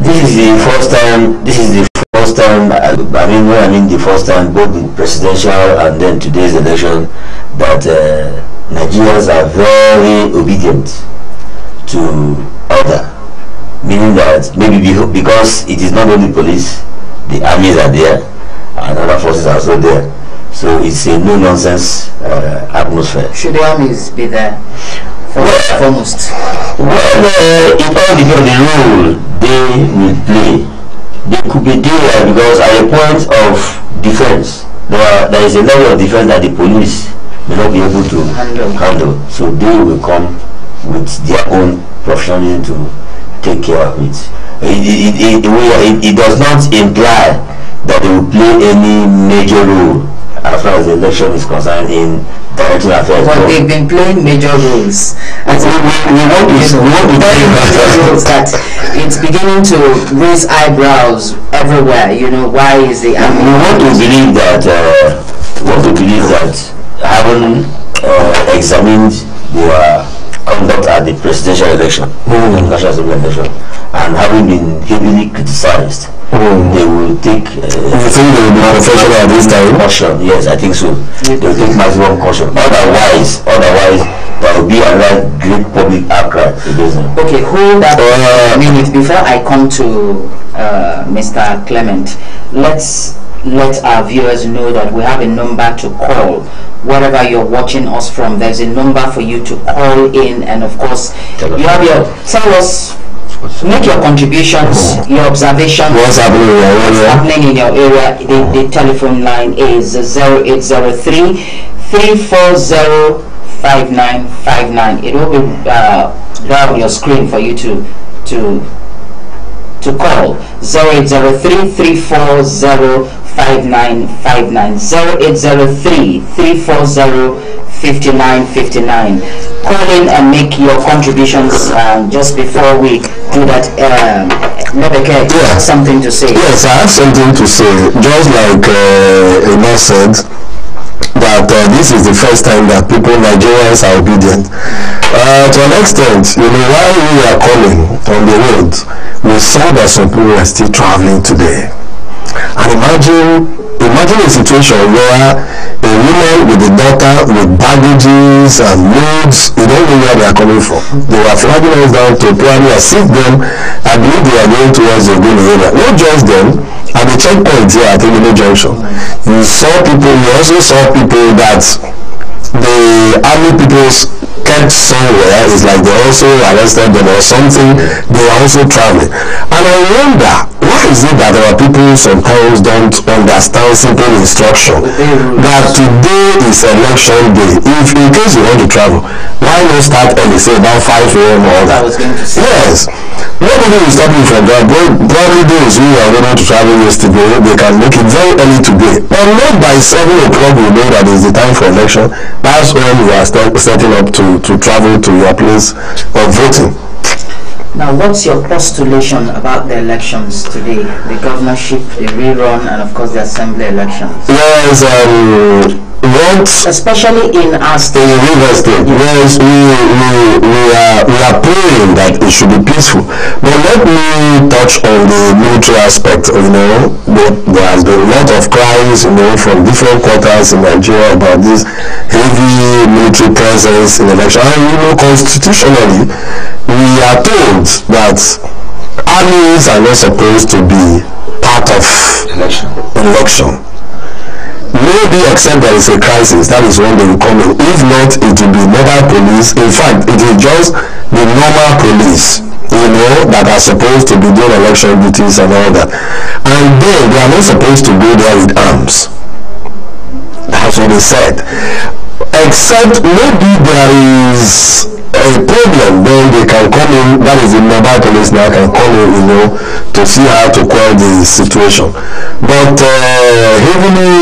This is the first time. This is the first time. I mean the first time, both the presidential and then today's election, that Nigerians are very obedient to order. Meaning that maybe because it is not only police, the armies are there, and other forces are also there. So it's a no-nonsense atmosphere. Should the armies be there? Foremost. Well, it all depends on the role they will play. They could be there because at a point of defense, there is a level of defense that the police may not be able to handle. So they will come with their own professionalism to take care of it. It does not imply that they will play any major role as far as the election is concerned in directing affairs. But they've been playing major roles. As we want to major roles that it's beginning to raise eyebrows everywhere. You know, why is the army? We want to believe that having examined their conduct at the presidential election, national assembly election, and having been heavily criticized, they will take. You think they will be professional at this time? Caution, yes, I think so. They will take maximum caution. Otherwise, there will be another great public outcry against them. Okay, hold that a minute before I come to Mr. Clement. Let's let our viewers know that we have a number to call. Wherever you're watching us from, there's a number for you to call in, and of course, you have your tell us. Make your contributions, your observations. What's happening in your area? The telephone line is 0803 340 5959. It will be there on your screen for you to call. 0803 340 5959. 0803 340 5959. Call in and make your contributions. Just before we do that, Nebeke, you have something to say. Yes, I have something to say. Just like Emma said, that this is the first time that Nigerians are obedient. To an extent, you know, while we are coming on the road, we saw that some people are still traveling today. And imagine a situation where a woman with a daughter with baggages and loads, you don't know where they are coming from. They were flagging us down to probably assist them. I believe they are going towards the Ogoni area. Not just them, at the checkpoint here at Ogoni Junction, you also saw people that the army people kept somewhere. It's like they also arrested them or something. They are also traveling. And I wonder, why is it that our people sometimes don't understand simple instruction that today is election day? If in case you want to travel, why not start early, say about 5 a.m. or that? Yes. Nobody will stop you from that. Probably those who are able to travel yesterday, they can make it very early today. But not by 7 o'clock we know that is the time for election. That's when we are setting up to travel to your place of voting. Now, what's your postulation about the elections today? The governorship, the rerun, and of course the assembly elections. Yes, especially in our state. In River State, yes, we are praying that it should be peaceful. But let me touch on the military aspect. You know, there has been a lot of cries, you know, from different quarters in Nigeria about this heavy military presence in election. And you know, constitutionally, we are told that armies are not supposed to be part of election. Maybe except there is a crisis, that is when they will come in. If not, it will be mobile police. In fact, it is just the normal police, you know, that are supposed to be doing election duties and all that. And then they are not supposed to go there with arms. That's what they said. Except maybe there is a problem, then they can come in, that is the mobile police now can come in, you know, to see how to quell the situation. But heavily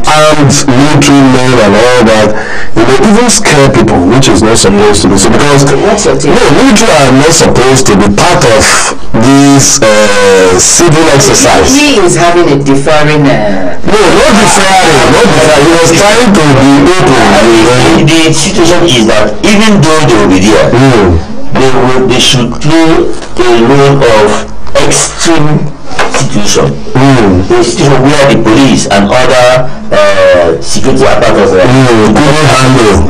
armed military men and all that, you know, even scare people, which is not supposed to be so, because military are not supposed to be part of this civil exercise. He is having a differing no, not differing. He was trying to be open. The situation is that even though they will be there, they should play a role of extreme situation. A situation where the police and other security apparatus couldn't handle.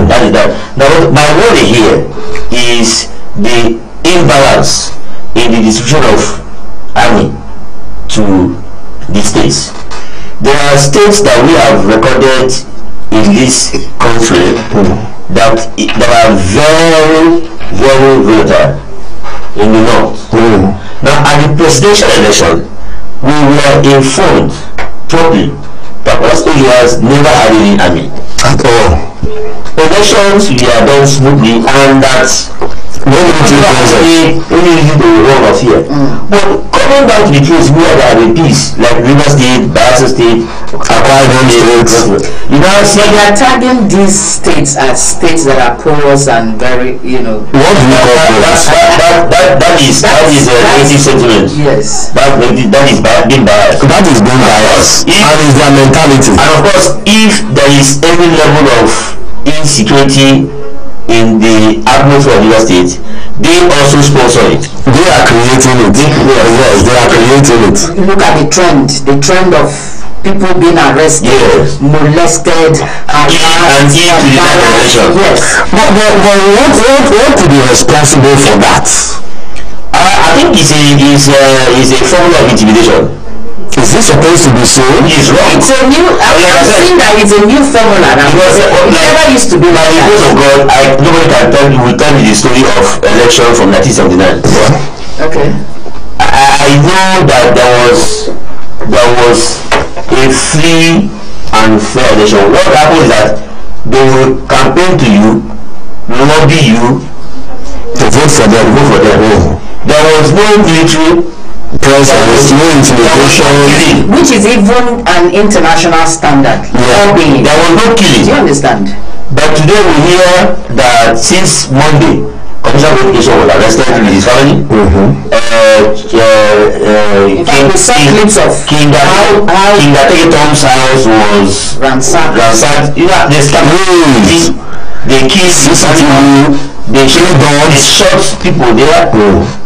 That is that. Now, my worry here is the imbalance in the distribution of army to the states. There are states that we have recorded in this country that are very, very volatile in the north. Now, at the presidential election, we were informed properly that West has never had any army at all. Elections were done smoothly, and that's only the wrong of here. But coming back to the truth, we are the peace, like River State, Bayelsa State, Akwa Ibom State. You know, so they are tagging these states as states that are porous and very, you know. What do you call porous? That is a negative sentiment. Yes. That is being biased. That is being biased. And it's their mentality. And of course, if there is any level of insecurity in the atmosphere of River State, they also sponsor it. They are creating it. Yes, they are creating it. Look at the trend of people being arrested, molested, and into the election. Yes. But what to be responsible for that? I think it's a formula of intimidation. Is this supposed to be so? It's wrong. It's a new. I've seen that it's a new formula now. It never used to be like that. Because of God, nobody can tell you. Will tell me the story of election from 1979. Okay. I know that there was a free and fair election. What happened is that they will campaign to you, lobby you to vote for them. There was no military presence, no intimidation, which is even an international standard. There was no killing. Do you understand? But today we hear that since Monday, Commissioner of Education was arrested with his family. In fact, we saw clips of how King Tom's house was ransacked. You know, they stabbed, they killed his family, they shot people there.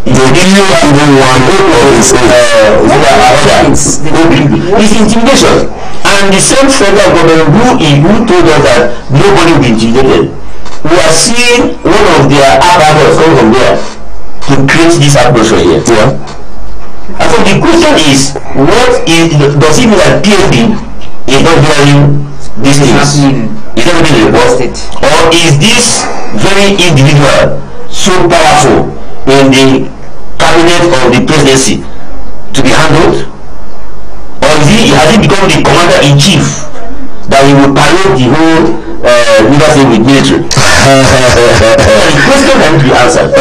They killed everyone. It's intimidation. And the same federal government who told us that nobody will be intimidated, we are seeing one of their apparatus come from there to create this atmosphere here. And so the question is, does it mean that PFP is not hearing these things? Is not being reported? Or is this very individual so powerful in the cabinet of the presidency to be handled? Or has he become the commander-in-chief that he will parade the whole university with military? The question has to be answered. We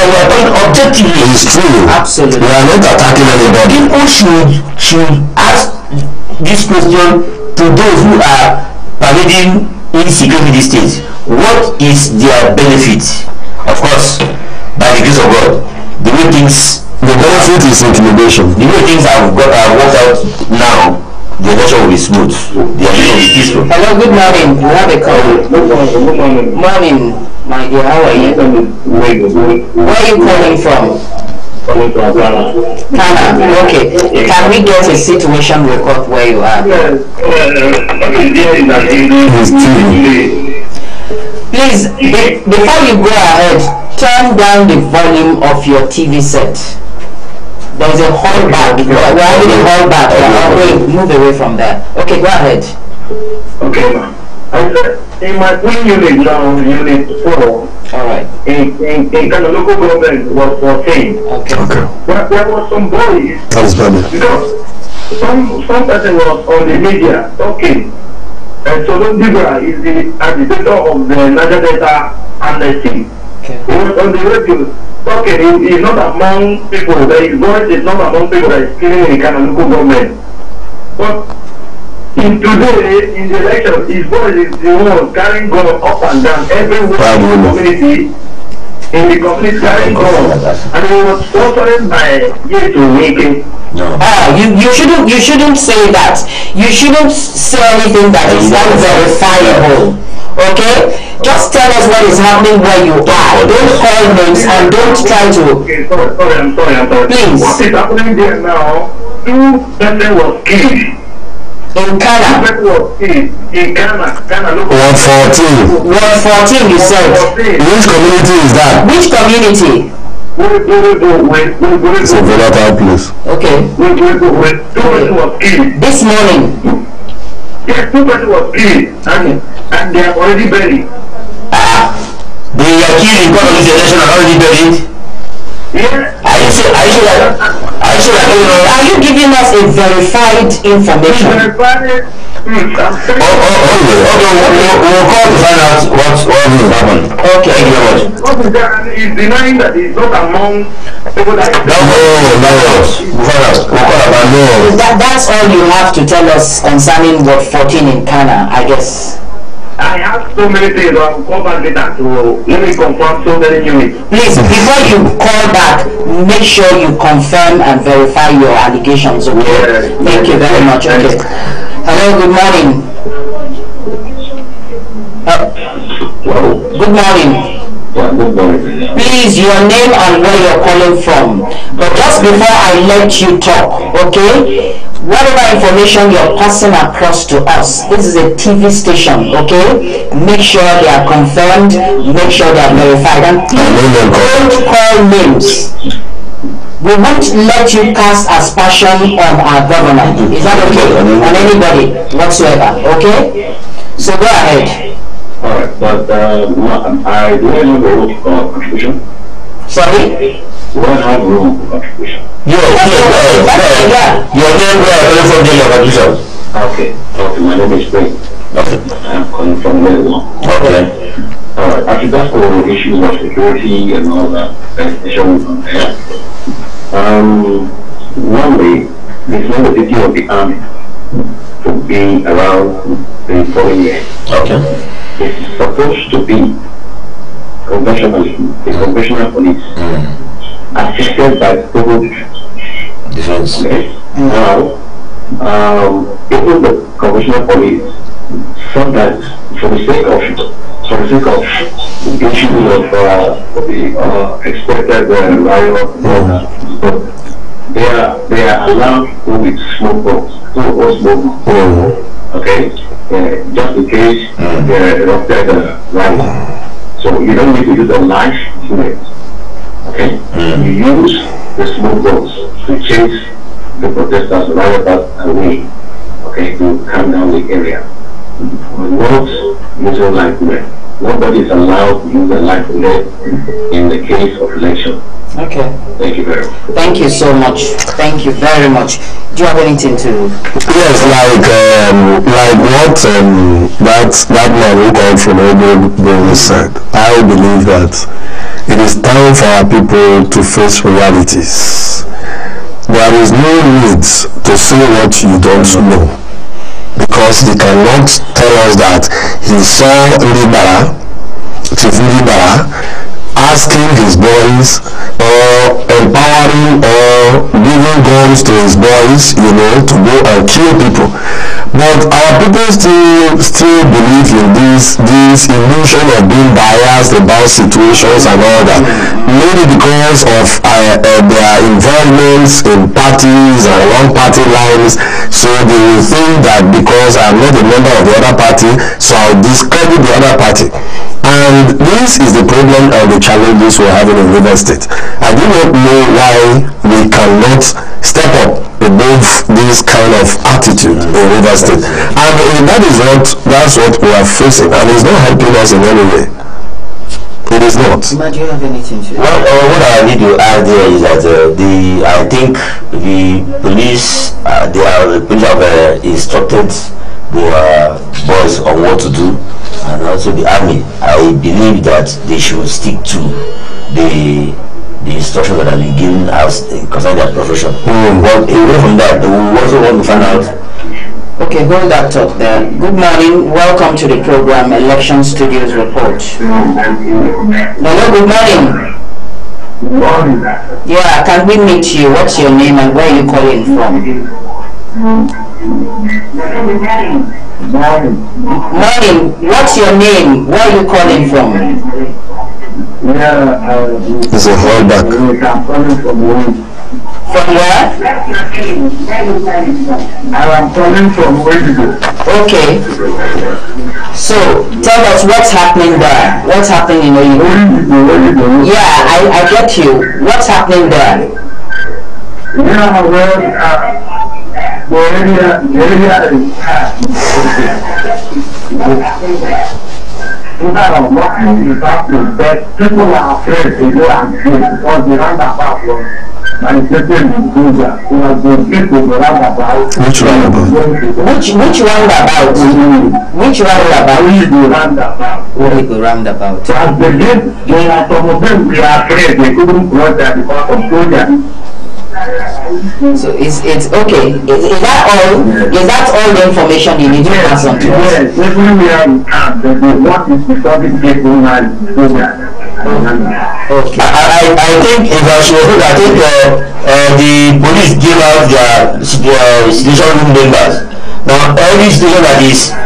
are talking objectively. It's true. Absolutely. We are not attacking anybody. People should ask this question to those who are parading insecurity in these states. What is their benefit? Of course, by the grace of God, the way things. The benefit is intimidation. The way things have worked out now, the election will be smooth. The election will be peaceful. Hello, good morning. We have a call. Good morning. Morning, my dear. How are you? Where are you calling from? Ghana. Okay. Can we get a situation report where you are? Please, before you go ahead, turn down the volume of your TV set. There's a holdback. We're having a holdback. Move away from there. Okay, go ahead. Okay, ma'am. In my own unit now, unit 4, alright. In kind of local government was 14. Okay. There was some boys. That is bad. Because some person was on the media talking. And Solon Dibra is the agitator of the Niger Delta amnesty. Okay. He was on the radio talking. He's not among people. His voice is not among people that is killing in kind of local government. But today, in the election, his voice is the one carrying gun up and down everywhere in the community. In the community, carrying gun. And he was sponsored by Yeto Wike. No. You shouldn't say that. You shouldn't say anything that is not verifiable. Okay? Just tell us what is happening where you are. Don't call names and don't try to... Okay, sorry, I'm sorry. Please. What is happening there now? 2 persons was killed. In Ghana. 2 persons was killed. In Ghana, look. 114. 114 you said. Which community is that? Which community? It's a volatile place. Okay. 2 persons was killed. This morning. Yes, 2 persons was killed. And they are already buried. They are killed in because of this election and already buried. Yeah. Are you sure that Are you giving us a verified information? okay, we'll call to find out what will happen. Okay, thank you very much. What is that? He's denying that he's not among people that... No, we'll find out. We'll call about no. That's all you have to tell us concerning what 14 in Ghana, I guess. I have so many things. I will call back later to let me confirm so many units. Please, before you call back, make sure you confirm and verify your allegations, okay? Yes. Thank you very much. Okay. Hello, good morning. Good morning. Good morning. Please, your name and where you're calling from. But just before I let you talk, okay? Whatever information you're passing across to us, this is a TV station, okay? Make sure they are confirmed, make sure they are verified, and please don't call names. We won't let you cast aspersion on our government. Is that okay? On anybody whatsoever, okay? So go ahead. Alright, but I do I have a room for contribution? Sorry? Do I have room for contribution? Your name, where are you from, your contribution? Okay, my name is Spring. Okay. I'm calling from Melbourne. Okay. Alright, as regards to issues of security and all that, especially on air, one way, it's not the duty of the army to be around the following year. Okay. It's supposed to be conventionally, the conventional police, assisted by civil defense. Okay. Now, even the conventional police, sometimes for the sake of the issue of the expected riot, they are allowed to go with smoke bombs, okay, just in case they erupted riot. So you don't need to use a knife bullet, okay? You use the smoke bombs to chase the protesters, rioters away, okay, to calm down the area. Not using live bullet. Nobody is allowed to use a live bullet in the case of election. Okay. Thank you very much. Thank you so much. Thank you very much. Do you have anything to... Yes, like what that man who called from Obo said. I believe that it is time for our people to face realities. There is no need to say what you don't know, because they cannot tell us that he saw Chief Libera, asking his boys or empowering or giving guns to his boys, you know, to go and kill people. But our people still believe in this illusion of being biased about situations and all that, maybe because of their involvements in parties and one-party lines. So they will think that because I'm not a member of the other party, so I'll discredit the other party. And this is the problem and the challenges we're having in River State. I do not know why we cannot step up above this kind of attitude in River State. And that's what we are facing, and it's not helping us in any way. It is not. Do you have anything to... Well, what I need to add there is that I think the police have instructed their boys on what to do, and also the army. I believe that they should stick to the instructions that have been given us concerning their profession. But away from that, we also want to find out. Okay, hold that thought there. Good morning. Welcome to the program Election Studios Report. Hello, good morning. Good morning. Yeah, can we meet you? What's your name and where are you calling from? Morning. What's your name? Where are you calling from? It's a holdback. I'm calling from Wales. From where? I am calling from Wales. Okay. So tell us what's happening there. What's happening in Oyibo? Yeah, I get you. What's happening there? Yeah, well, the area is but people are afraid to go and see because the roundabout was manifested in Georgia. People go roundabout. Which roundabout? Which roundabout? Which roundabout? Oyibo roundabout. So as they get, there are some of them we are afraid they couldn't cross there because of Georgia. So it's okay. Is that all? Is that all the information you need to pass on to us? Yes, everywhere we can, what is disturbing people now is Georgia. Okay. I think if I should, I think the police give out their situation room members. Now every situation that is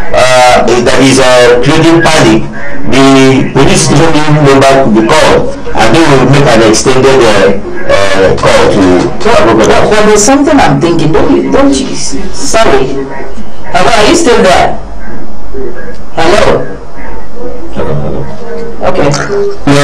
creating panic, the police station room member could be called, and they will make an extended call to. But there's something I'm thinking. Don't you? Sorry. Hello, are you still there? Hello. Okay. No,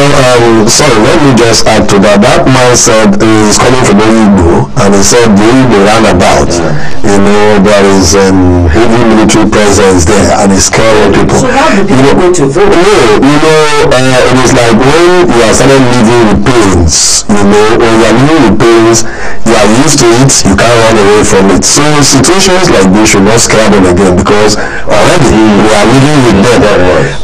sorry, let me just add to that. That man said he's coming from Oyibo, and he said the Oyibo roundabout, you know, there is heavy military presence there, and it's scaring people. So how do people go to vote? No, you know, it is like when you are started living with pains, you know, when you are living with pains, you are used to it, you can't run away from it. So situations like this should not scare them again, because already we are living with them.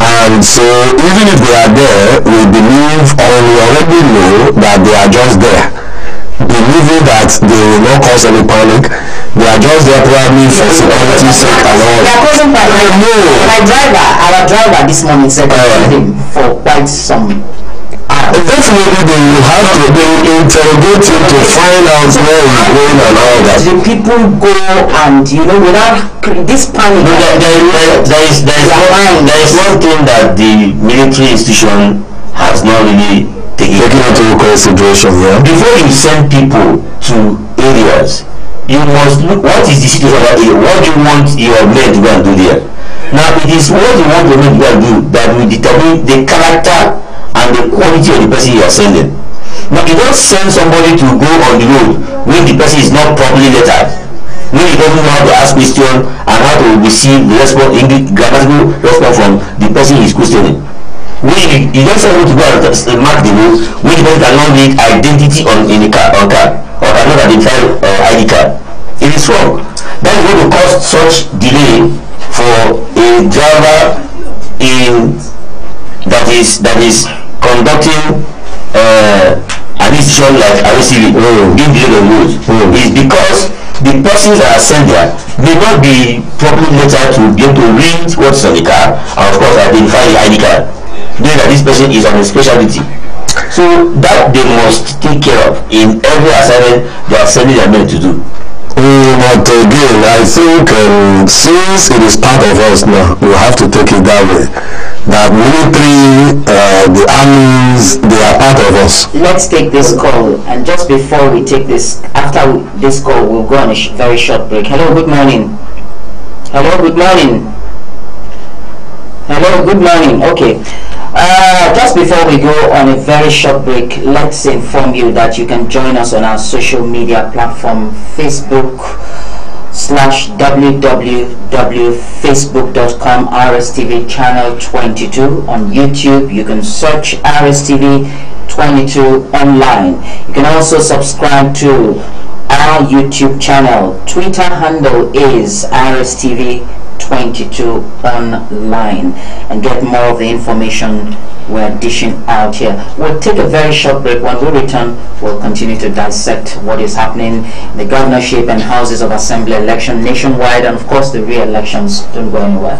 And so even if they are there, we believe or we already know that they are just there, believing that they will not cause any panic. They are just there probably for security sake and all. They are causing panic. No. Our driver this morning said for quite some. Definitely they will interrogate you to find out where you're going and all that. The people go and, you know, without this panic. No, there is one thing that the military institution has not really taken into consideration. Yeah. Before you send people to areas, you must look what is the situation about area. What do you want your men to go and do there? Now it is what you want your men to go and do that will determine the character and the quality of the person you are sending. Now you don't send somebody to go on the road when the person is not properly lettered, when he doesn't know how to ask questions and how to receive the response, grammatical response from the person he is questioning. When you don't send him to go and mark the road when the person cannot read identity in the car or cannot identify ID card. It is wrong. That is going to cause such delay for a driver that is conducting an institution like RCV being delayed on road. Is because the persons that are sent there may not be properly lettered to be able to read what's on the car and of course identify the ID card, knowing that this person is on a specialty. So that they must take care of in every assignment they are sending their men to do. But again, I think since it is part of us now, we have to take it that way. That military, the armies, they are part of us. Let's take this call, and just before we take this, after this call, we'll go on a very short break. Hello, good morning. Hello, good morning. Hello, good morning. Okay. Just before we go on a very short break, let's inform you that you can join us on our social media platform, facebook.com rstv channel 22. On YouTube you can search rstv22 online. You can also subscribe to our YouTube channel. Twitter handle is rstv22 online, and get more of the information we're dishing out here. We'll take a very short break. When we return, we'll continue to dissect what is happening in the governorship and houses of assembly election nationwide, and of course the re-elections. Don't go anywhere.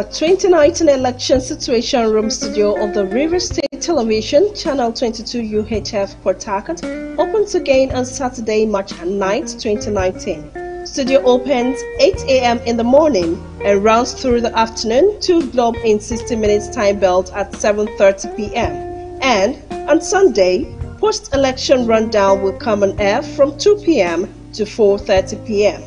the 2019 Election Situation Room Studio of the River State Television, Channel 22 UHF Port Harcourt, opens again on Saturday, March 9, 2019. Studio opens 8 a.m. in the morning and runs through the afternoon to Globe in 60 minutes time belt at 7:30 p.m. And on Sunday, post-election rundown will come on air from 2 p.m. to 4:30 p.m.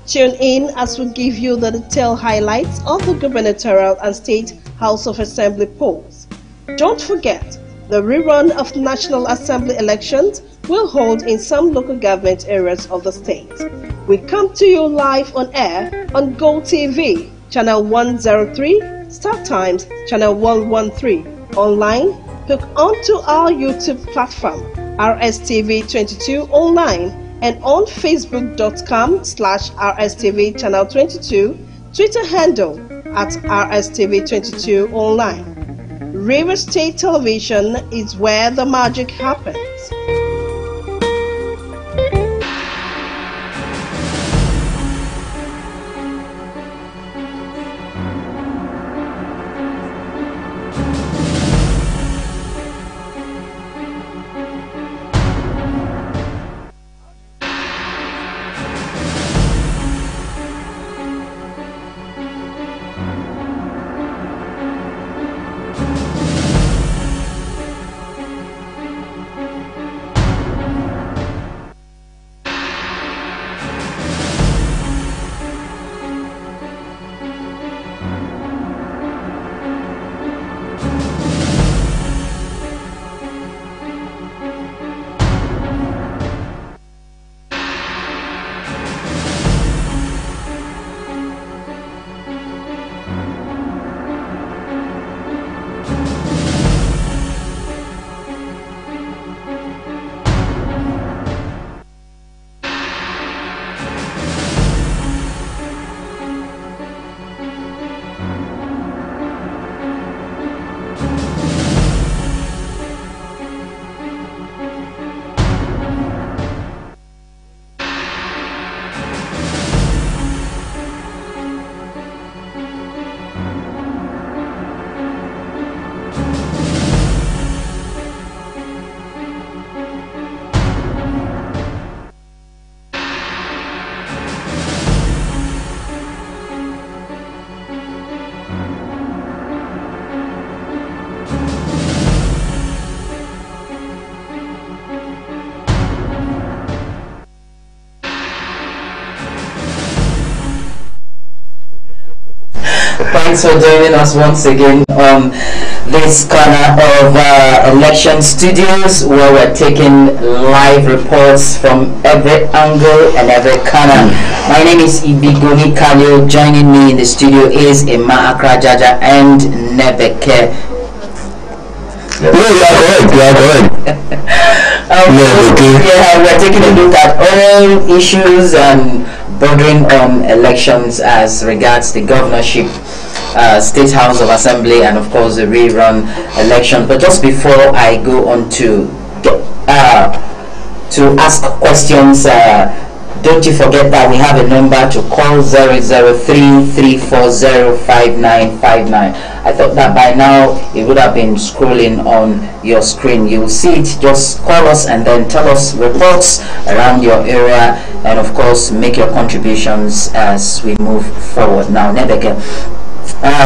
Tune in as we give you the detailed highlights of the gubernatorial and state House of Assembly polls. Don't forget, the rerun of National Assembly elections will hold in some local government areas of the state. We come to you live on air on Go TV, Channel 103, Star Times, Channel 113, online, hook onto our YouTube platform, rstv22 online, and on facebook.com/rstv channel 22, Twitter handle at rstv22 online. River State Television is where the magic happens. Thanks for joining us once again on this corner of election studios, where we're taking live reports from every angle and every corner. My name is Ibigoni Kalio. Joining me in the studio is Emma Akrajaja and Nebeke. No, you are correct. Yeah, we're taking a look at all issues and bordering on elections as regards the governorship, State House of Assembly, and of course the rerun election. But just before I go on to ask questions, don't you forget that we have a number to call 003-340-5959. I thought that by now it would have been scrolling on your screen. You will see it. Just call us and then tell us reports around your area, and of course make your contributions as we move forward. Now, Nebeke,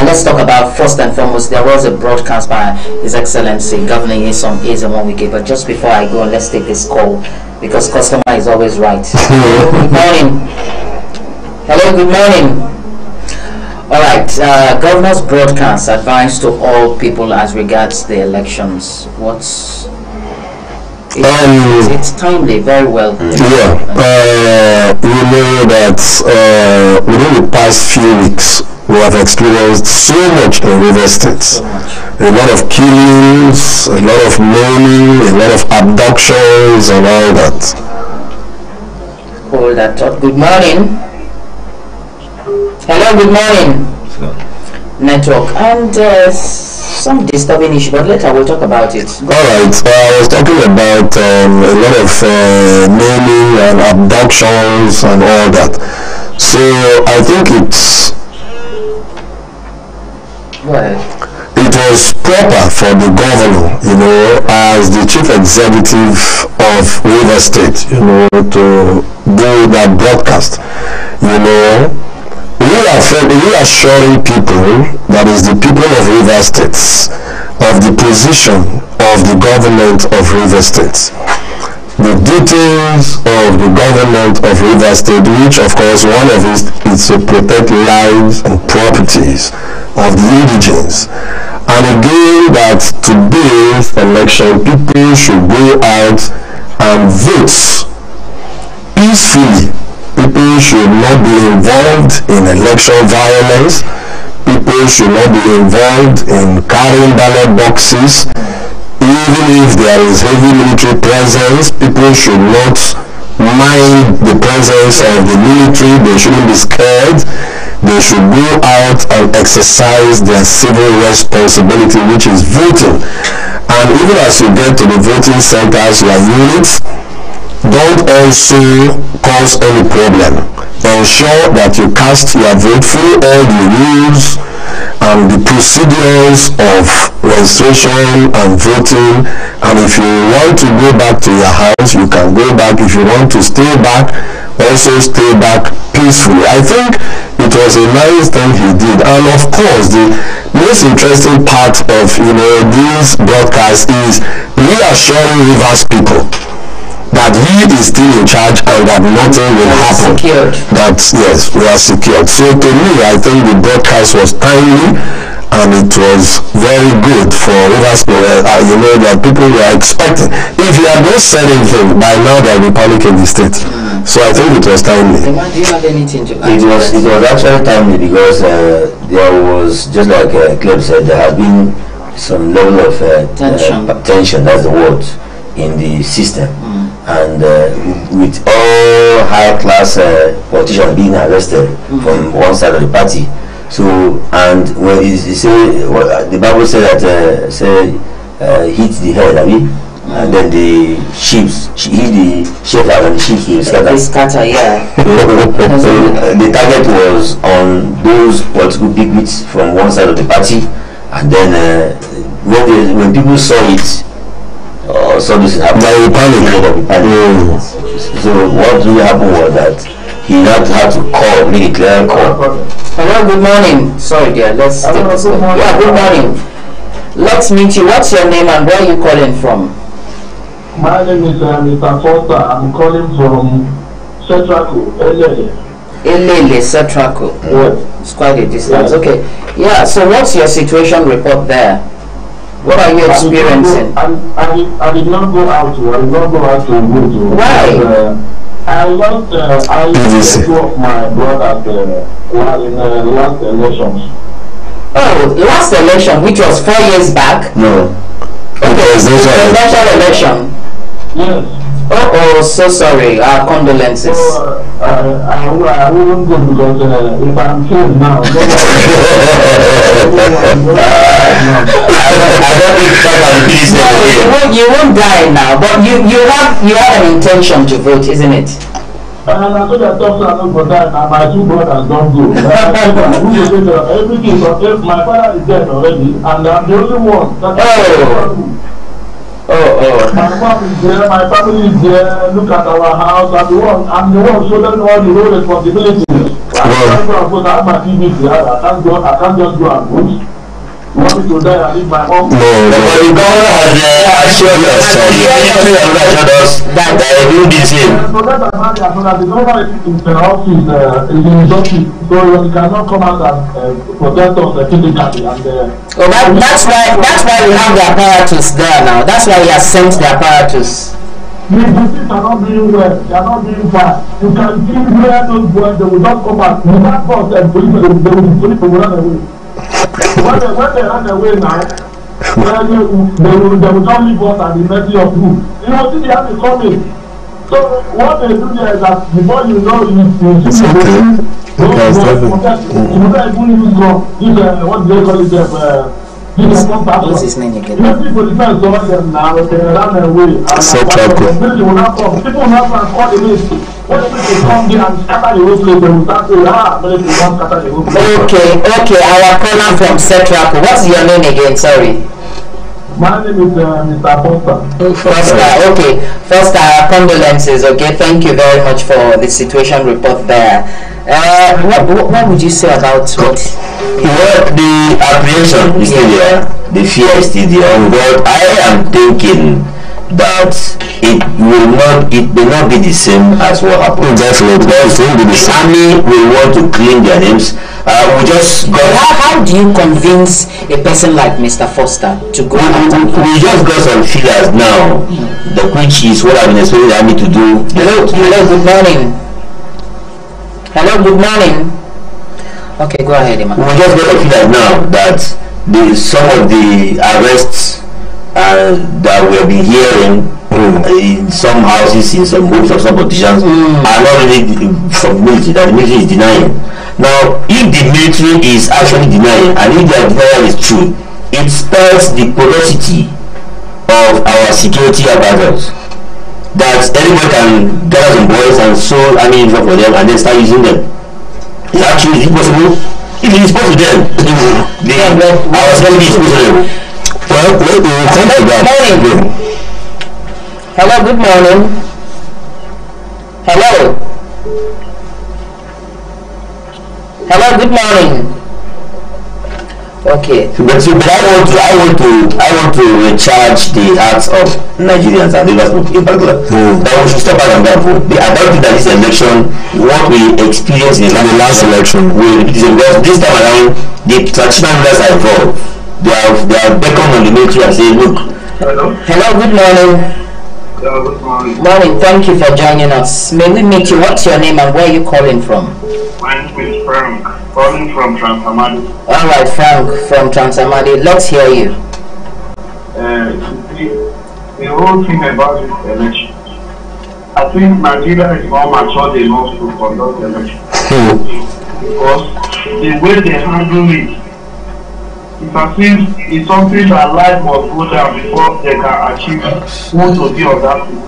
let's talk about, first and foremost, there was a broadcast by His Excellency Governor Nyesom Ezenwo-Wike. But just before I go on, let's take this call, because customer is always right. Hello, good morning. Hello, good morning. All right, Governor's broadcast advice to all people as regards the elections. It's timely, very well. Yeah, we know that within the past few weeks, we have experienced so much in River State. So much. A lot of killings, a lot of mourning, a lot of abductions and all that. Hold that thought. Good morning. Hello, good morning. Network. And some disturbing issue, but later we'll talk about it. Alright, I was talking about a lot of maiming and abductions and all that. So I think it's Well, it was proper for the governor, you know, as the chief executive of River State, you know, to do that broadcast, you know, reassuring people, that is the people of River State, of the position of the government of River State, the details of the government of River State, which of course one of it is to protect lives and properties of the indigents. And again, that today's election, people should go out and vote peacefully. People should not be involved in election violence. People should not be involved in carrying ballot boxes. Even if there is heavy military presence, people should not mind the presence of the military. They shouldn't be scared. They should go out and exercise their civil responsibility, which is voting. And even as you get to the voting centers, your units, don't also cause any problem. Ensure that you cast your vote through all the rules and the procedures of registration and voting. And if you want to go back to your house, you can go back. If you want to stay back, also stay back peacefully. I think it was a nice thing he did. And of course, the most interesting part of, you know, this broadcast is reassuring Rivers people that he is still in charge and that nothing will happen. Secured. That, yes, we are secured. So to me, I think the broadcast was timely and it was very good for Rivers. You know, that people were expecting. If you had not said anything, by now there will be panic in the state. So I think it was timely. Do you have anything to add? It was actually timely because there was, just like Clem said, there has been some level of tension, that's the word, in the system. And with all high-class politicians being arrested from one side of the party, so, and when you say, the Bible said that hit the head, and then the sheep hit the shepherd and the sheep will scatter. Scatter, yeah. So the target was on those political pigments from one side of the party, and then when people saw it, so this happened. So what really happened was that he had to make a clear call. Hello, good morning. Sorry dear, let's take this one. Yeah, good morning. Let's meet you. What's your name and where are you calling from? My name is Mr. Foster. I'm calling from Setraco, Elele, Setraco. Yes. It's quite a distance. Okay. Yeah, so what's your situation report there? What are you experiencing? I did not go out to vote. Why? I lost two of my brothers in the last elections. Oh, last election, which was 4 years back? No. Okay, presidential election. Yes. Oh, so sorry. Our condolences. So, I wouldn't go because if I'm killed now, you won't die now, but you have an intention to vote, isn't it? And I told that doctor not for that, and my two brothers don't go. Everything, if my father is dead already, and I'm the only one. My mom is there, my family is there, look at our house, I'm the one shouldering all the whole responsibilities. I can't go and put out my TV, I can't just go and vote. You want me to die and leave my mom? No, but the governor has assured us, that they will do the same. Forget about that, so that the governor is in the office, is in his office, so he cannot come out and protect us physically. That's why we have the apparatus there now. That's why he has sent the apparatus. The things are not doing well, they are not doing bad. You can see where those boys, they will not come out. You can't force them, police will run away. When they run away now, they will not leave us at the mercy of who. You know, see, they have to come in. So what they do there is that before you know you see the what do they call it? What's his name again? People defend some of them now, they run away. People will not come. People will not come and call the ministry. When people come there and scatter the whole place, they will start saying, military will not scatter the whole place. Okay, our caller from Setraco. What's your name again? Sorry. My name is Mr. Foster. Foster, okay. Foster, condolences, okay? Thank you very much for the situation report there. What would you say about what? Well, the apprehension is still there, the fear is still there, but I am thinking that it may not be the same as what happened. Definitely, the army will want to clean their names. We just got. How do you convince a person like Mr. Foster to go? We just got some feelers now, which is what I've been expecting the army to do. Hello, good morning. Hello, good morning. Okay, go ahead, Emma. We just got a feeler now that some of the arrests that we have been hearing in some houses, in some groups of some politicians are not really from military, that the military is denying. Now, if the military is actually denying, and if their denial is true, it spells the porosity of our security apparatus. That anybody can gather some boys and sew army uniform for them and then start using them. Is it possible? If it is possible, then our security is possible. Well, we will come to that. Hello, good morning. Hello. Hello, good morning. Okay. But I want to recharge the hearts of Nigerians and Rivers in particular. That we should stop out on that vote. I don't think that this election, what we experienced in the last election, will repeat it, because this time around the traditional rulers are involved. They are beckoned on the military and say, look. Hello, good morning. Good morning. Morning, thank you for joining us. May we meet you? What's your name and where are you calling from? My name is Frank, calling from Transamadi. Alright, Frank from Transamadi. Let's hear you. The whole thing about this election, I think Nigeria is more mature enough to conduct election. Because the way they handle it, it's as if it's something that life must go down before they can achieve who to be on that thing.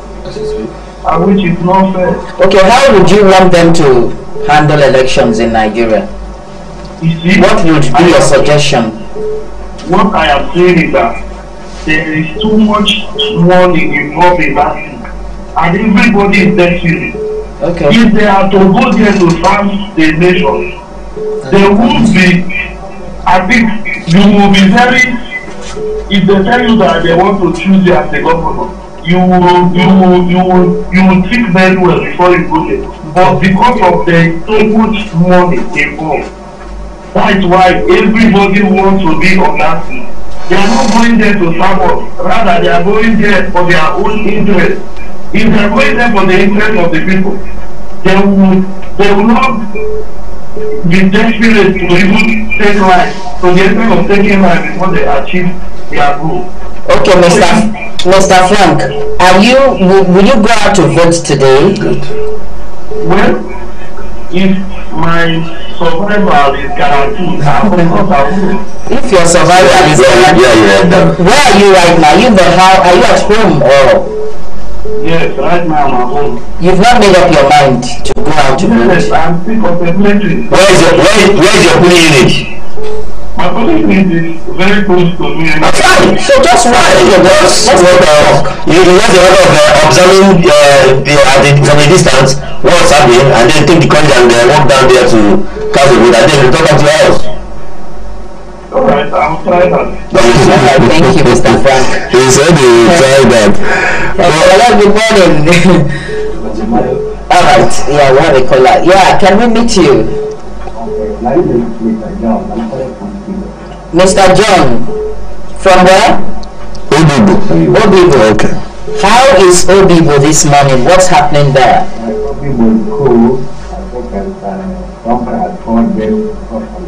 And which is not fair. Okay, how would you want them to handle elections in Nigeria? You see, what would be your suggestion? What I am saying is that there is too much money involved in that thing. And everybody is desperate. Okay. If they are to go there to serve the nation, there won't be, I think you will be very, if they tell you that they want to choose you as the governor, you will think very well before you go there. But because of the so much money involved, that's why everybody wants to be on that seat. They are not going there to serve us, rather they are going there for their own interest. If they are going there for the interest of the people, they will not be desperate to even take life, to the extent of taking life before they achieve their goal. Okay, Mr. Frank, will you go out to vote today? Well, if my survival is guaranteed, I will. If your survival is guaranteed, where are you right now? Are you at home or? Yes, right now I'm at home. You've not made up your mind to go out to vote? Yes, I'm still contemplating. Where is your polling unit? My polling unit is very close to me. Fine. So just why? You just a matter of observing from a distance what's happening, and then take the courage and walk down there to cast a vote, and then return back to your house. Alright, I'll try that. Thank you, Mr. Frank. He said he will try that. Hello, good morning. Alright, yeah, we have a caller. Yeah, can we meet you? Mr. John, from where? Obibo. Obibo. Okay. How is Obibo this morning? What's happening there? Obibo is cool. Doctor has called them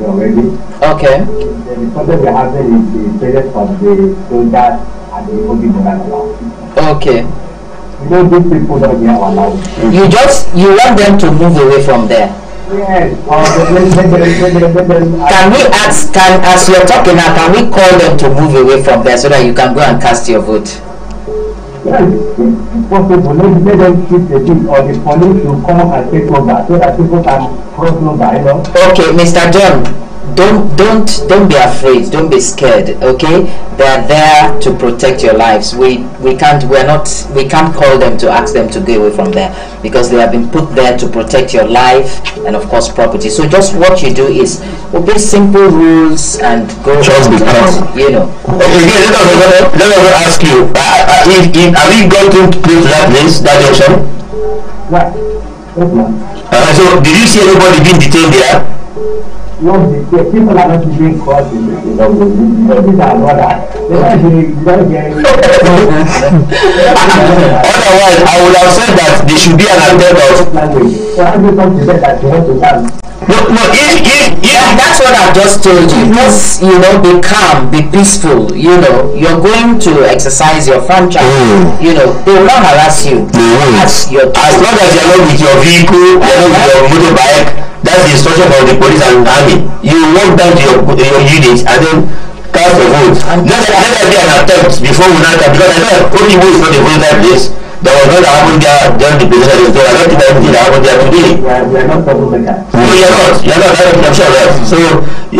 already. Okay. The problem we're having is the presence of the soldiers and the Obibo. Okay. You know, these people don't get allowed. You want them to move away from there. Yes. Can we ask, as you're talking now, can we call them to move away from there so that you can go and cast your vote? Yes, if possible, let them keep the thing, or the police will come and take over so that people can cross over, you know. Okay, Mr. John, don't be afraid, don't be scared, okay? They're there to protect your lives. We can't call them to ask them to go away from there, because they have been put there to protect your life and of course property. So just what you do is obey simple rules and go, just be calm, you know. Okay, let me ask you, have you gone to that place, that junction? Right. Yes, ma'am. So did you see anybody being detained there? No, the people are not being caught in the these are brothers. Otherwise, I would have said that there should be an attempt of language. So how do you come to say that you want to stand? no, Yeah, that's what I've just told you. Just, you know, be calm, be peaceful. You know, you're going to exercise your franchise. You know, they will not harass you. as long as you're not with your vehicle, you're not with your motorbike. That's the instruction from the police and army. You walk down to your unit and then cast your vote. Let there be an attempt before we not, because I know Okibo is not a voluntary place. There was not happened there during the presidential. So I don't think that anything that happened there today. We are not troublemakers. No, you're not. I'm sure of that. So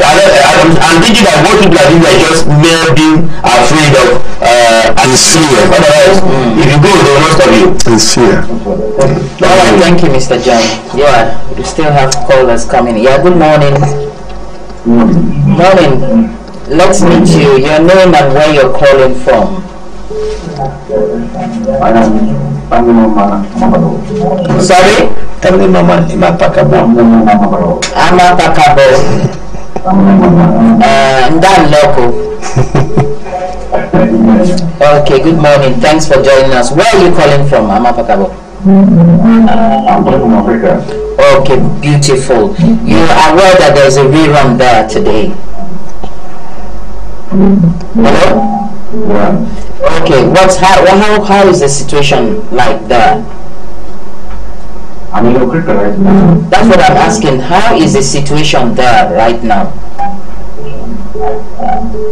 I'm thinking that most people are doing are just mere being afraid of fear. Otherwise, if you go, they will not stop you. It's fear. All right, thank you, Mr. John. Yeah, we still have callers coming. Yeah, good morning. Morning. Let's meet you. Your name and where you're calling from. Sorry? Amapakabo. Ndan local. Okay, good morning. Thanks for joining us. Where are you calling from, Amapakabo? I'm from Africa. Okay, beautiful. You are aware that there's a rerun there today? Hello? Yeah. Okay, how is the situation like there? I'm in Africa right now. That's what I'm asking. How is the situation there right now?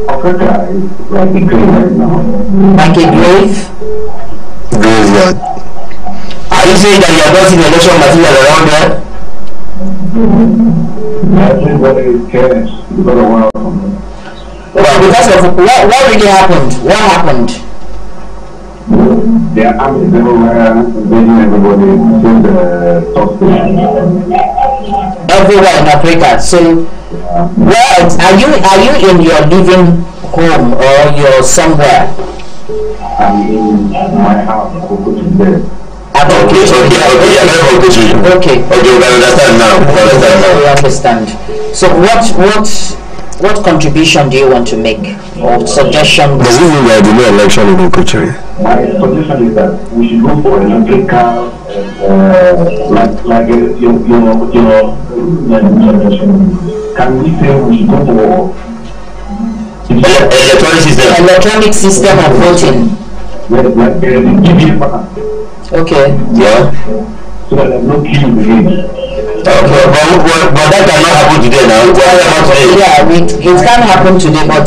Africa is like a grave right now. Like a grave? Graveyard. Are you saying that you are not seeing election material around there? Everybody is careless because of what happened. Well, because of what really happened? What happened? There are armies everywhere, invading everybody since the top station. Everywhere in Africa. So, where are you in your living home or you're somewhere? I'm in my house, there. Okay, we understand now. We understand. So what contribution do you want to make, or suggestion? Does it mean that there will be no election in Okuchiri? My suggestion is that we should go for electric cars, can we say we should go for electronic system of voting? Like the Okay. Yeah. so that there's no queue again. Okay, but that cannot happen today now. Yeah, it can happen today, but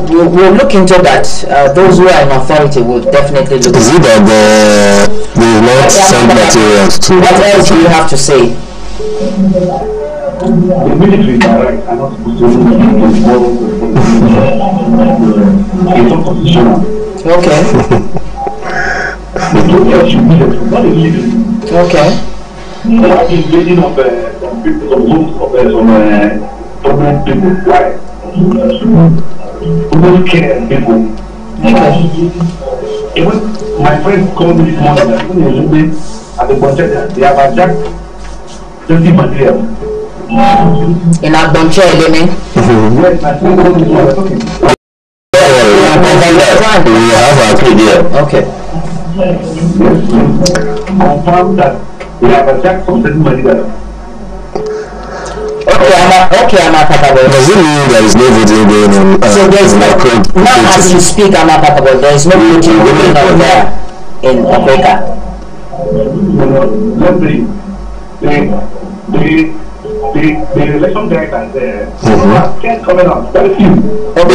we'll look into that. Those who are in authority will definitely look. Is it that they will not send materials to? What else do you have to say? The military direct are not supposed to it's unconstitutional. Okay. Okay. Why is invading of some people, some homes of some prominent people? Why? Who don't care people? Okay. Even my friend called me this morning that even in Zumbi at the budget, they have hijacked 20 materials. In Agbonche, Eleni? Yes, my friend called me this morning. We have our kid here. Okay. Yes, confirm that they have hijacked some certain materials. Okay, Amapakabo. Does it mean there is no voting going on? So there is no, now as you speak, Amapakabo, there is no voting going on there in Africa. Let's see, the election director there, can't comment on very few. In the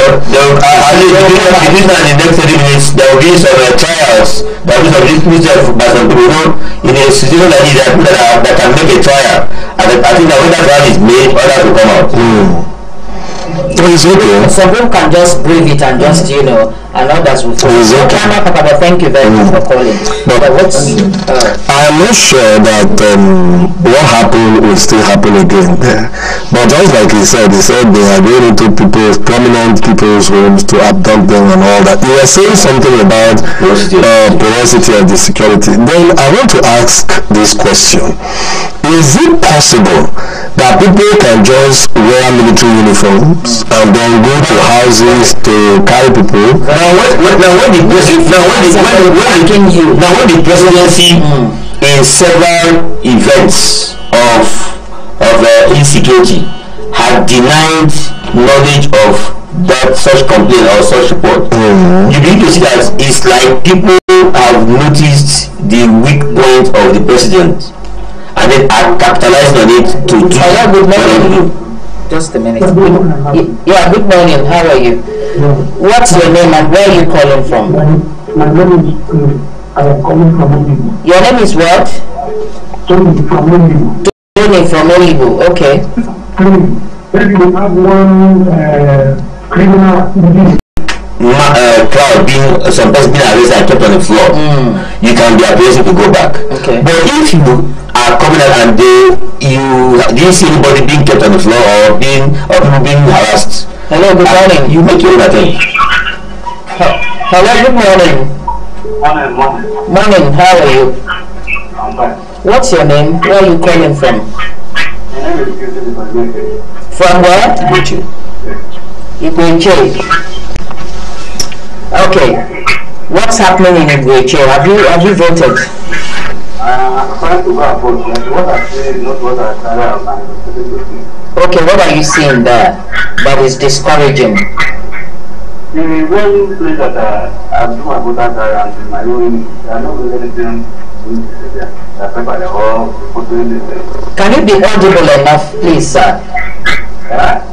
next 30 minutes, there will be some trials. There will be some dismissal by some people. In a situation like this, that can make a trial. And I think that when that trial is made, others will come out. It's okay. Some people can just brave it and just, you know, and others will follow. It's okay. Papa, thank you very much for calling. But what's... I'm not sure that what happened will still happen again there. But just like he said they are going into prominent people's homes to abduct them and all that. You were saying something about porosity and the security. Then I want to ask this question. Is it possible that people can just wear military uniforms and then go to houses to carry people? When the presidency in several events of insecurity had denied knowledge of that such complaint or such report, you begin to see that it's like people have noticed the weak point of the president and then are capitalizing on it to do. Hello, good morning. Just a minute. Yeah, good morning. How are you? What's your name and where are you calling from? My name is I am calling from Olivo. Your name is what? Tony from Olivo. Tony from Olivo. Okay. Maybe we have one criminal activity. Crowd being some person being arrested and kept on the floor, you can be apprehended to go back. Okay. But if you are coming out and you didn't see anybody being kept on the floor or people being harassed. Hello, good morning. You make your own attempt. Hello, good morning. Morning, how are you? I'm fine. What's your name? Where are you calling from? My name is Christian. From where? Igweche. Okay. What's happening in Igweche? Have you voted? I'm trying to go and vote. What I say is not what I say. Okay, what are you seeing there that is discouraging? The very place that I do my voter card and my own, I know anything Can you be audible enough, please, sir?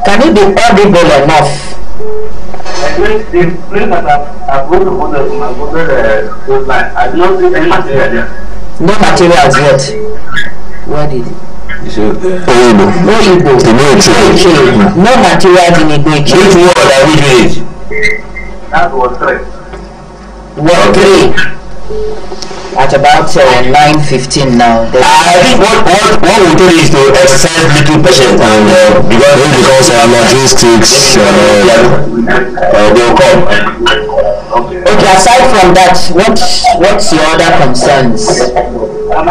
Can you be audible enough? The place that I've got to voter line, I do not see any material there. No materials yet. Where did it? No Igbo. No materials in Igbo. Which word are we doing? That was 3. What 3? At about 9:15 now. I think what we do is to exercise little patience and because of logistics, they will come. Okay, aside from that, what's your other concerns? I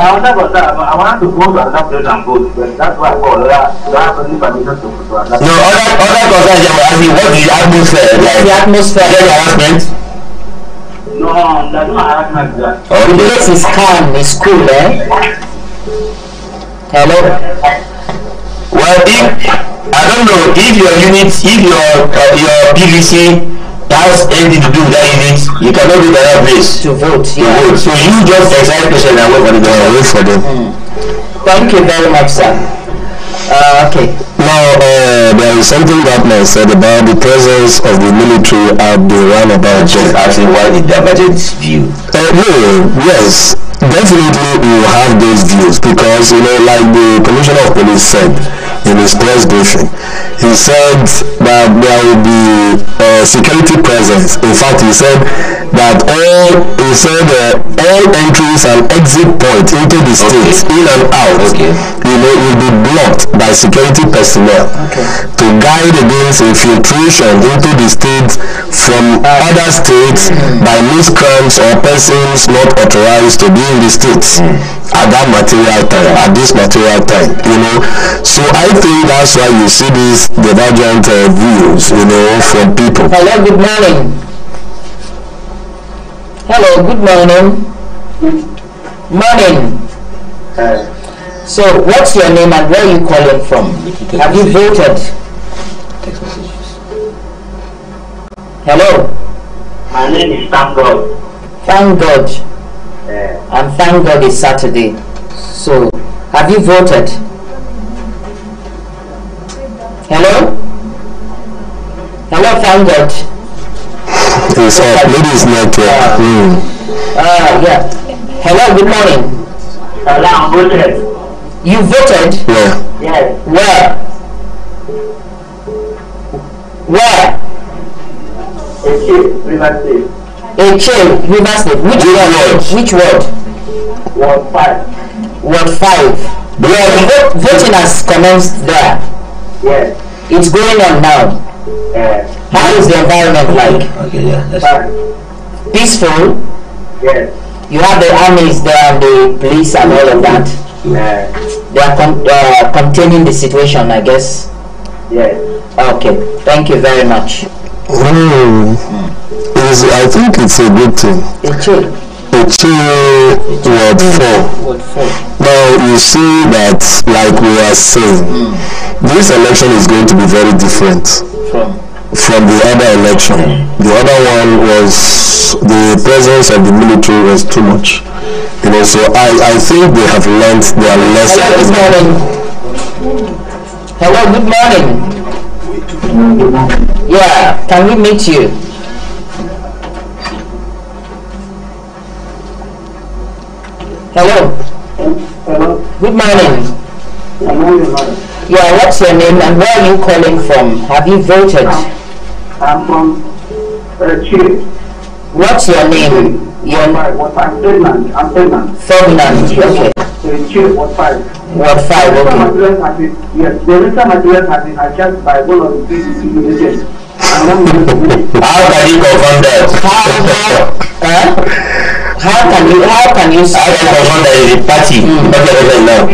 want to go to another place and vote, but that's why I call. I don't have any permission to go to another place. No, other concerns are asking what is the atmosphere like? The atmosphere. Is there harassment? No, there's no harassment there. The place is calm, it's cool, eh? Hello? Well, I don't know if your unit, if your PVC has anything to do with that unit, you cannot go to that place to vote. To vote. So you just exercise patience and wait for them. Wait for them. Thank you very much, sir. Okay. Now, there is something that man said about the presence of the military at the roundabout. Just asking why the divergent view. No, yes, definitely we will have those views because, like the Commissioner of Police said in his press briefing, he said that there will be security presence. In fact, he said that all entries and exit points into the state, in and out, will be blocked by security personnel to guide against infiltration into the state from other states by miscreants or persons not authorized to be in the states at that material time, at this material time, So I think that's why you see these divergent views, from people. Hello, good morning. Hello, good morning. Morning. So, what's your name and where are you calling from? Have you voted? Text messages. Hello? My name is Thank God. Thank God. And thank God it's Saturday. So, have you voted? Hello? Hello, thank God. It's up. Maybe it's network. Yeah. Hello, good morning. Hello, I'm voted. You voted? Yeah. Yes. Where? Where? River State. Eche, River State. Which ward? Which ward? Ward 5. Ward 5. Voting has commenced there. Yes. It's going on now. How is the environment like? Okay, yeah, that's Fine. Peaceful? Yes. You have the armies there and the police and all of that. They are containing the situation, I guess. Yes. Okay, thank you very much. I think it's a good thing. Ward 4. Ward 4. Now you see that, like we are saying, this election is going to be very different from the other election. The other one was, the presence of the military was too much. You know, so I think they have learned their lesson. Hello, good morning. Yeah, can we meet you? Hello. Hello. Good morning. Good morning, madam. Yeah, what's your name and where are you calling from? Have you voted? I'm from Chile. What's your name? I'm pregnant. Ferdinand. Okay. Chile, Ward 5. Ward 5, okay. Yes, the register materials have been adjusted by one of the PDP agents. how can you confirm that? How can you confirm that is the party not the resident now?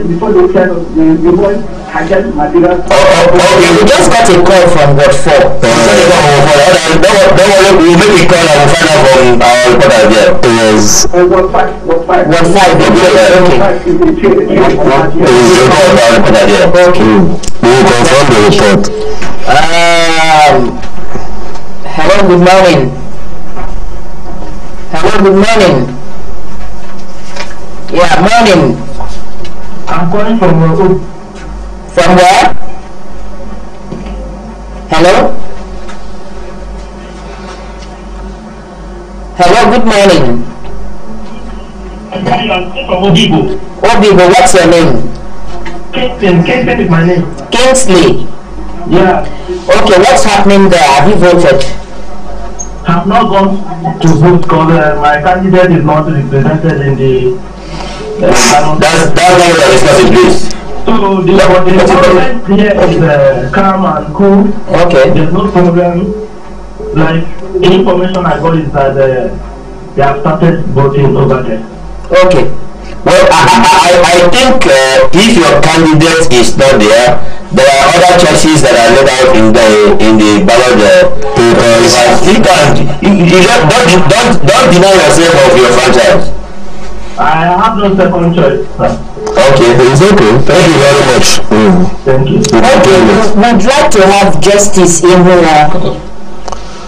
Before they said the boy adjusted materials. We just got a call from Ward 4. Don't worry, we'll make a call and we'll find out from our reporter there. Yes. Ward 5. Ward 5, okay. Okay. We will confirm the report. Hello, good morning. Hello, good morning. Yeah, morning. I'm calling from From where? Hello? Hello, good morning. I'm from Obibo. Obibo, what's your name? Kingston is my name. Kingsley. Yeah. Okay, what's happening there? Have you voted? I've not gone to vote because my candidate is not represented in the That's not what is not in place. So the government here is calm and cool. Okay. There's no problem. Like the information I got is that they have started voting over there. Okay. Well, I think if your candidate is not there are other choices that are laid out in the ballot papers. You don't deny yourself of your franchise. I have no second choice, sir. Okay, it's okay. Thank you very much. Thank you. Okay, we'd like to have justice in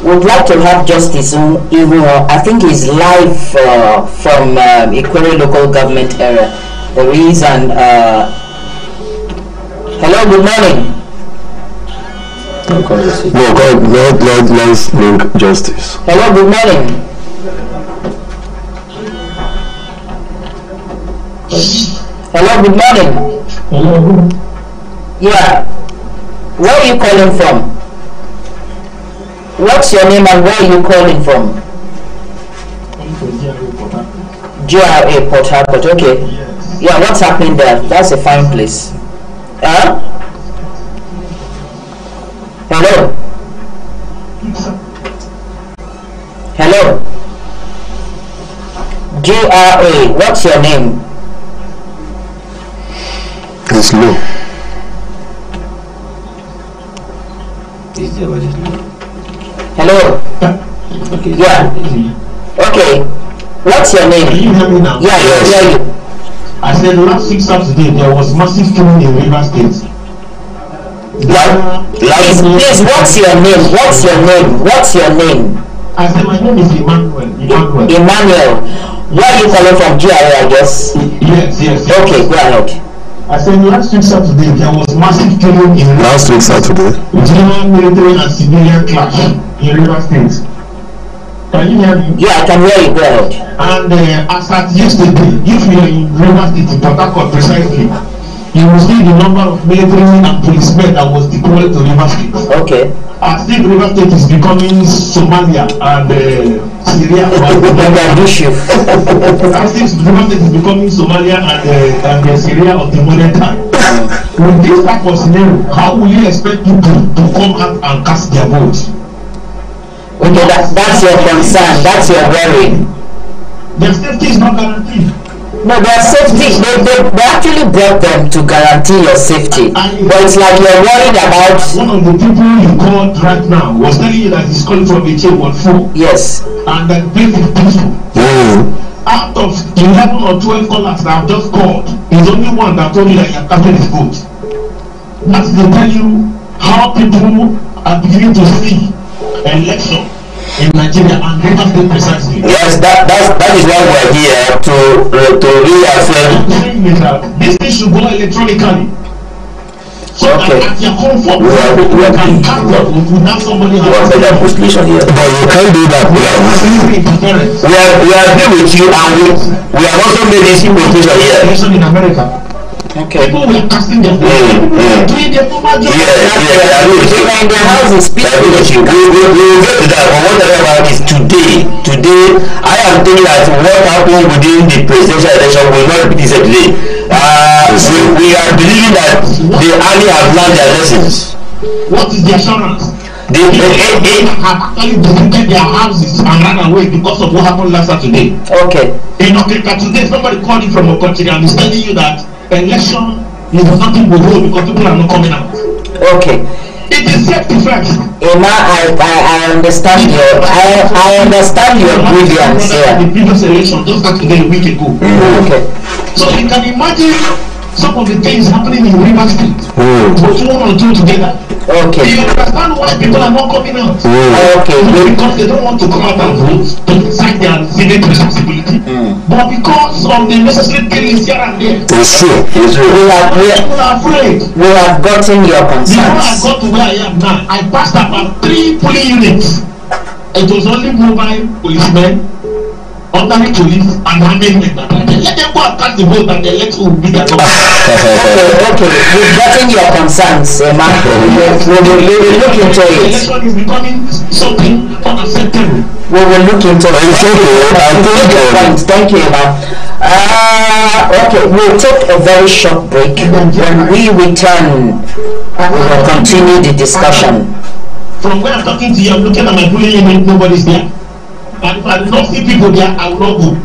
Would like to have justice in I think he's live from Ikwere local government area. The reason hello, good morning. No, let's bring justice. Hello, good morning. Hello, good morning. Hello. Yeah. Where are you calling from? What's your name and where are you calling from? GRA Port Harcourt, okay. Yes. Yeah, what's happening there? That's a fine place. Huh? Hello? Hello? GRA, what's your name? It's low. Hello? Okay. Yeah. Okay. What's your name? Can you hear me now? Yeah, I hear you. I said last 6 Saturday there was massive killing in River State. Please, what's your name? What's your name? What's your name? I said my name is Emmanuel. Emmanuel. Where are you calling from? GRA, I guess. Yes. Okay, go ahead. I said last week Saturday there was massive killing in Last week Saturday. general military and civilian clash in River State. Can you hear me? Yeah, I can hear you. Go ahead. And as at yesterday, if you are in River State, in Port Harcourt precisely, you will see the number of military and policemen that was deployed to River State. Okay. I think River State is becoming Somalia and Syria. I think River State is becoming Somalia and Syria of the modern time. With this type of scenario, how will you expect people to come out and cast their votes? Okay, that's your concern. That's your worry. Their safety is not guaranteed. No, their safety, they actually brought them to guarantee your safety. But it's like you're worried about... One of the people you called right now was telling you that he's calling from HA14. Yes. And that place is peaceful. Out of 11 or 12 callers that I've just called, he's only one that told me that he has casted his vote. That's to tell you how people are beginning to see election in Nigeria and River State precisely. Yes, that is why we're here to reaffirm. This thing should go electronically. So that at your comfort, we can count without somebody else. Here. But you can't do that. We are agree with you, and we have also made this implication here. In America. Okay. People were casting their votes. Doing their normal job. Yeah, in their houses. We will get to that. But what I about is today, I am thinking that what happened within the presidential election will not repeat itself today. We are believing that the army have learned their lessons. What is the assurance? They have actually defeated their houses and ran away because of what happened last Saturday. Okay. In Okeka today, somebody called you from a country and is telling you that election is nothing but hold because people are not coming out. Okay. It is self-defense. Emma, I understand your grievance here. The previous election just Saturday a week ago. Okay. So you can imagine some of the things happening in River State. Put one or two together. Okay. You understand why people are not coming out? Okay. Because they don't want to come out and vote to decide their civic responsibility. But because of the necessary killings here and there. It's true. People are afraid. We have gotten your concerns. Before I got to where I am now, I passed about 3 polling units. It was only mobile policemen, ordinary police, and army men. Let them go and cast the vote and the election will be their government. Okay. We've gotten your concerns, Emma. We will look into it. The election is becoming something unacceptable. We will look into it. Thank you, Emma. Okay, we'll take a very short break. When we return, we will continue the discussion. From where I'm talking to you, I'm looking at my polling unit, nobody's there. And if I do not see people there, I will not go.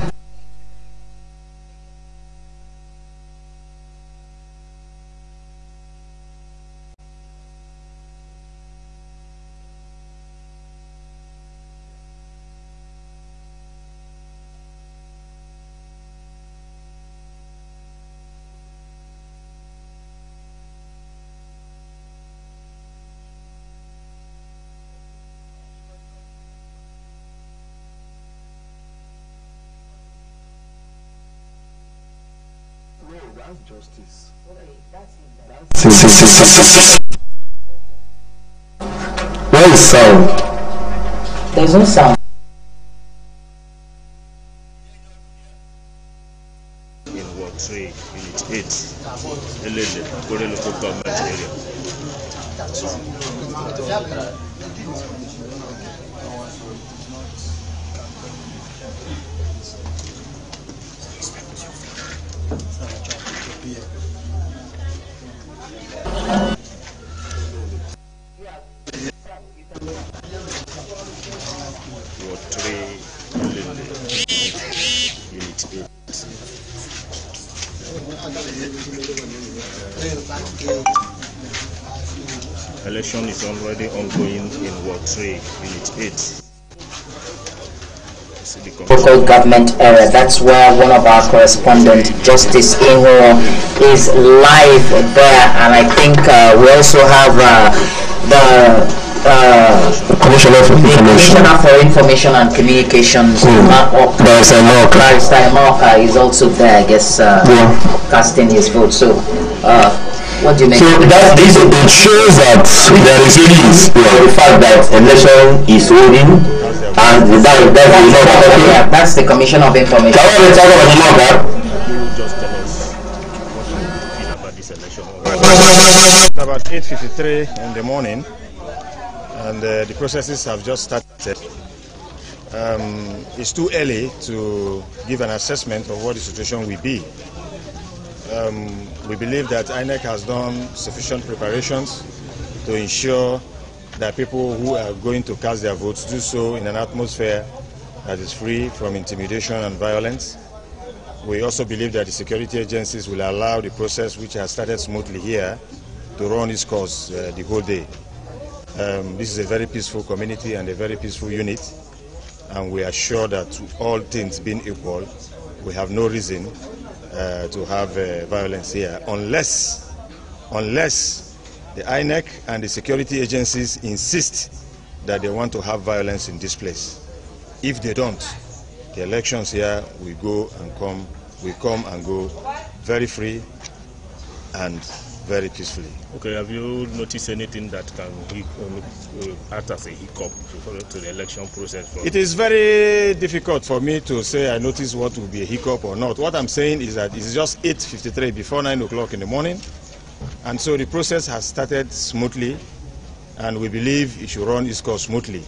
That's justice. Where is sound? There's no sound. In Ward 3, Unit 8, Elele, Kore local government area. Ward 3, Elele, Unit 8. Election is already ongoing in Ward 3, Unit 8. Local government area. That's where one of our correspondents, Justice Inho, is live there, and I think we also have the Commissioner for Information and Communications, Barrister Moka is also there, I guess, casting his vote. So What do you make? So that this it shows that there is peace. The fact that election is holding, and that's the Commission of Information. Can you just tell us what you feel about this election? It's about 8:53 in the morning, and the processes have just started. It's too early to give an assessment of what the situation will be. We believe that INEC has done sufficient preparations to ensure that people who are going to cast their votes do so in an atmosphere that is free from intimidation and violence. We also believe that the security agencies will allow the process, which has started smoothly here, to run its course the whole day. This is a very peaceful community and a very peaceful unit, and we are sure that all things being equal, we have no reason to have violence here, unless the INEC and the security agencies insist that they want to have violence in this place. If they don't, the elections here will come and go very free and very peacefully. Okay, have you noticed anything that can act as a hiccup to the election process? It is very difficult for me to say I notice what will be a hiccup or not. What I'm saying is that it's just 8:53 before 9 o'clock in the morning, and so the process has started smoothly, and we believe it should run its course smoothly.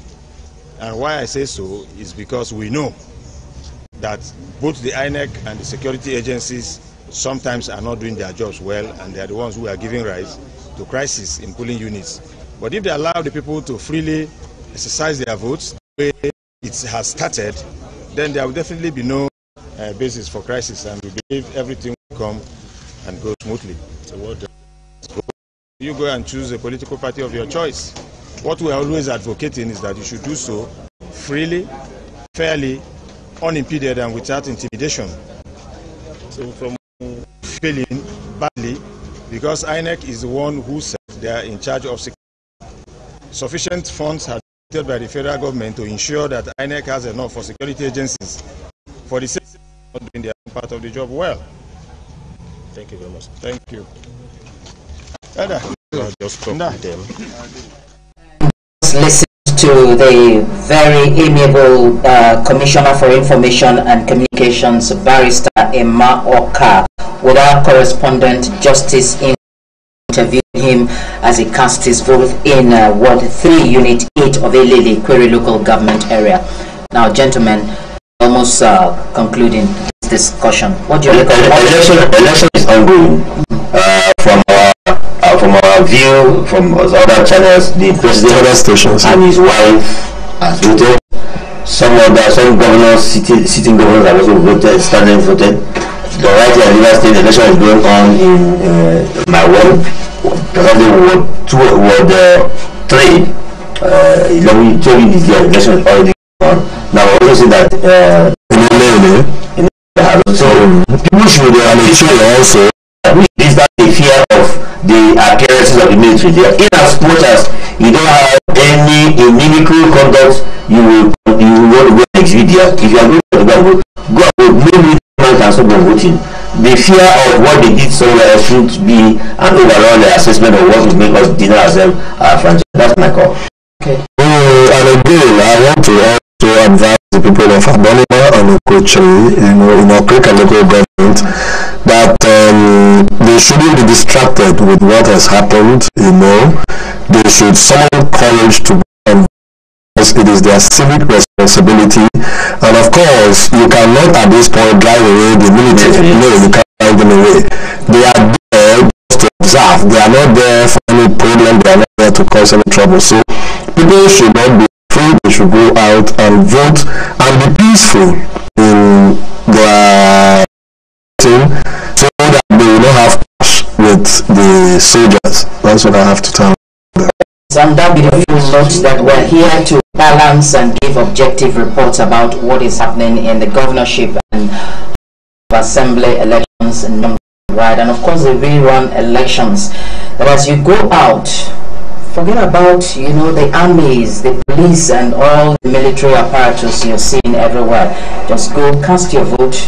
And why I say so is because we know that both the INEC and the security agencies sometimes are not doing their jobs well, and they are the ones who are giving rise to crisis in polling units. But if they allow the people to freely exercise their votes the way it has started, then there will definitely be no basis for crisis, and we believe everything will come and go smoothly. So you go and choose a political party of your choice. What we are always advocating is that you should do so freely, fairly, unimpeded, and without intimidation. So from failing badly, because INEC is the one who said they are in charge of security. Sufficient funds are allocated by the federal government to ensure that INEC has enough for security agencies for the sake of not doing their part of the job well. Thank you very much. Thank you. I'll just talk with them. Listen to the very amiable Commissioner for Information and Communications, Barrister Emma Oka, with our correspondent Justice in interviewed him as he cast his vote in Ward 3, Unit 8 of Elele, Query Local Government Area. Now, gentlemen, almost concluding this discussion. What do you reckon? Election is ongoing. From our view, from other channels, the president and his wife has voted. Some governors, sitting governors have also voted, voted. But right here in Rivers State, the election is going on in my ward, probably Ward 3. 12 is there, election is already going on. Now, I also see that so people should also is that the fear of the appearances of the military there. In as much as you don't have any inimical conduct, you will want to go and exhibit there. If you are going to vote, go and vote. No man can stop voting. The fear of what they did somewhere should be an overall assessment of what will make us deny ourselves our franchise. That's my call. Okay. And again, I want to also advise the people of Adonima and Okochiri, in Okrika local government, that they shouldn't be distracted with what has happened. They should summon courage to because it is their civic responsibility, and of course you cannot at this point drive away the military. No, you can't drive them away. They are there just to observe. They are not there for any problem. They are not there to cause any trouble. So people should not be afraid. They should go out and vote and be peaceful in their team, so that they will not have clash with the soldiers. That's what I have to tell them. On that beautiful note, that we're here to balance and give objective reports about what is happening in the governorship and assembly elections nationwide, and of course the rerun elections. That as you go out, forget about the armies, the police, and all the military apparatus you're seeing everywhere. Just go cast your vote,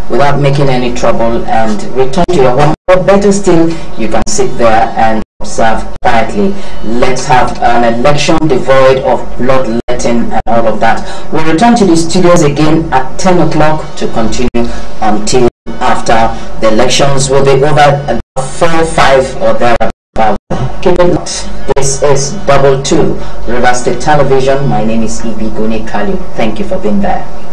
without making any trouble, and return to your home. Or better still, you can sit there and observe quietly. Let's have an election devoid of bloodletting and all of that. We'll return to the studios again at 10 o'clock to continue until after the elections will be over at 4, 5 or thereabouts. Keep it locked. This is Double 2 River State Television. My name is Ibi Goni Kalu. Thank you for being there.